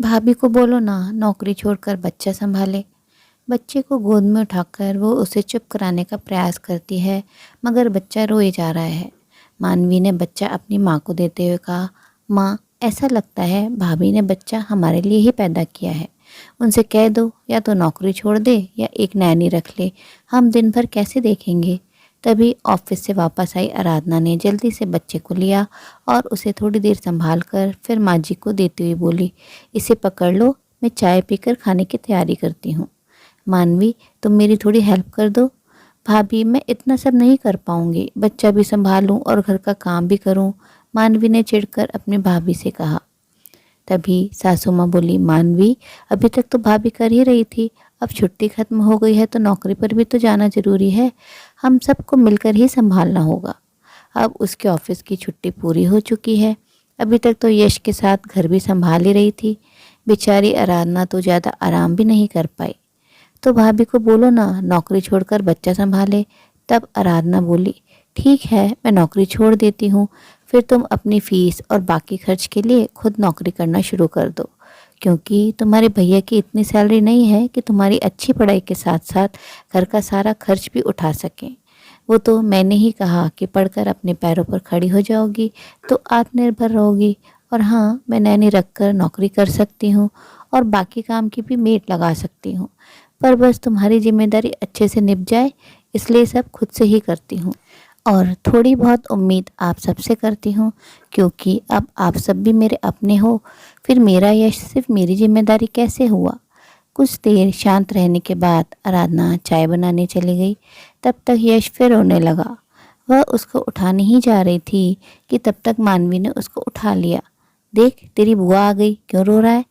भाभी को बोलो ना नौकरी छोड़कर बच्चा संभाले। बच्चे को गोद में उठाकर वो उसे चुप कराने का प्रयास करती है, मगर बच्चा रोए जा रहा है। मानवी ने बच्चा अपनी माँ को देते हुए कहा, माँ, ऐसा लगता है भाभी ने बच्चा हमारे लिए ही पैदा किया है। उनसे कह दो या तो नौकरी छोड़ दे या एक नैनी रख ले, हम दिन भर कैसे देखेंगे। तभी ऑफिस से वापस आई आराधना ने जल्दी से बच्चे को लिया और उसे थोड़ी देर संभाल कर फिर माँ जी को देती हुई बोली, इसे पकड़ लो, मैं चाय पीकर खाने की तैयारी करती हूँ। मानवी, तुम मेरी थोड़ी हेल्प कर दो। भाभी, मैं इतना सब नहीं कर पाऊंगी, बच्चा भी संभालूं और घर का काम भी करूं, मानवी ने चिढ़कर अपनी भाभी से कहा। तभी सासू माँ बोली, मानवी, अभी तक तो भाभी कर ही रही थी, अब छुट्टी खत्म हो गई है तो नौकरी पर भी तो जाना जरूरी है, हम सबको मिलकर ही संभालना होगा। अब उसके ऑफिस की छुट्टी पूरी हो चुकी है, अभी तक तो यश के साथ घर भी संभाल ही रही थी। बेचारी आराधना तो ज़्यादा आराम भी नहीं कर पाई। तो भाभी को बोलो ना नौकरी छोड़कर बच्चा संभाले। तब आराधना बोली, ठीक है, मैं नौकरी छोड़ देती हूँ, फिर तुम अपनी फीस और बाकी खर्च के लिए खुद नौकरी करना शुरू कर दो, क्योंकि तुम्हारे भैया की इतनी सैलरी नहीं है कि तुम्हारी अच्छी पढ़ाई के साथ साथ घर का सारा खर्च भी उठा सकें। वो तो मैंने ही कहा कि पढ़कर अपने पैरों पर खड़ी हो जाओगी तो आत्मनिर्भर रहोगी, और हाँ, मैं नैनी रख कर नौकरी कर सकती हूँ और बाकी काम की भी मेट लगा सकती हूँ, पर बस तुम्हारी जिम्मेदारी अच्छे से निभ जाए, इसलिए सब खुद से ही करती हूँ। और थोड़ी बहुत उम्मीद आप सबसे करती हूँ, क्योंकि अब आप सब भी मेरे अपने हो, फिर मेरा यश सिर्फ मेरी जिम्मेदारी कैसे हुआ। कुछ देर शांत रहने के बाद आराधना चाय बनाने चली गई। तब तक यश फिर रोने लगा। वह उसको उठाने ही जा रही थी कि तब तक मानवी ने उसको उठा लिया। देख, तेरी बुआ आ गई, क्यों रो रहा है।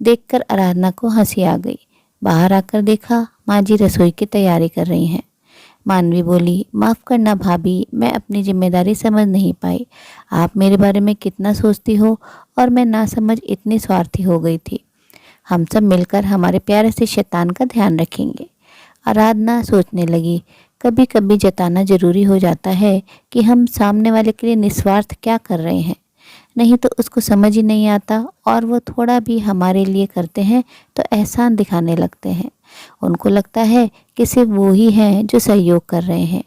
देखकर आराधना को हंसी आ गई। बाहर आकर देखा, माँ जी रसोई की तैयारी कर रही हैं। मानवी बोली, माफ़ करना भाभी, मैं अपनी जिम्मेदारी समझ नहीं पाई। आप मेरे बारे में कितना सोचती हो और मैं ना समझ इतनी स्वार्थी हो गई थी। हम सब मिलकर हमारे प्यारे से शैतान का ध्यान रखेंगे। आराधना सोचने लगी, कभी कभी जताना जरूरी हो जाता है कि हम सामने वाले के लिए निस्वार्थ क्या कर रहे हैं, नहीं तो उसको समझ ही नहीं आता और वो थोड़ा भी हमारे लिए करते हैं तो एहसान दिखाने लगते हैं। उनको लगता है कि सिर्फ वो ही हैं जो सहयोग कर रहे हैं।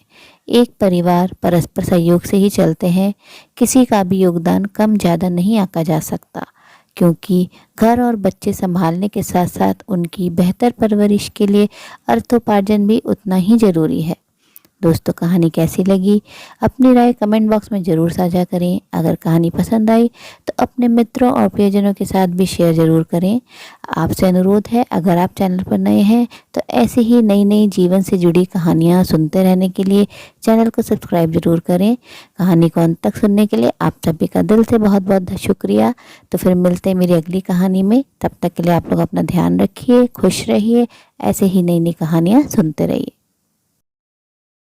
एक परिवार परस्पर सहयोग से ही चलते हैं, किसी का भी योगदान कम ज़्यादा नहीं आंका जा सकता, क्योंकि घर और बच्चे संभालने के साथ साथ उनकी बेहतर परवरिश के लिए अर्थोपार्जन भी उतना ही ज़रूरी है। दोस्तों, कहानी कैसी लगी अपनी राय कमेंट बॉक्स में ज़रूर साझा करें। अगर कहानी पसंद आई तो अपने मित्रों और प्रियजनों के साथ भी शेयर ज़रूर करें। आपसे अनुरोध है, अगर आप चैनल पर नए हैं तो ऐसे ही नई नई जीवन से जुड़ी कहानियाँ सुनते रहने के लिए चैनल को सब्सक्राइब ज़रूर करें। कहानी को अंत तक सुनने के लिए आप सभी का दिल से बहुत बहुत शुक्रिया। तो फिर मिलते हैं मेरी अगली कहानी में। तब तक के लिए आप लोग अपना ध्यान रखिए, खुश रहिए, ऐसे ही नई नई कहानियाँ सुनते रहिए।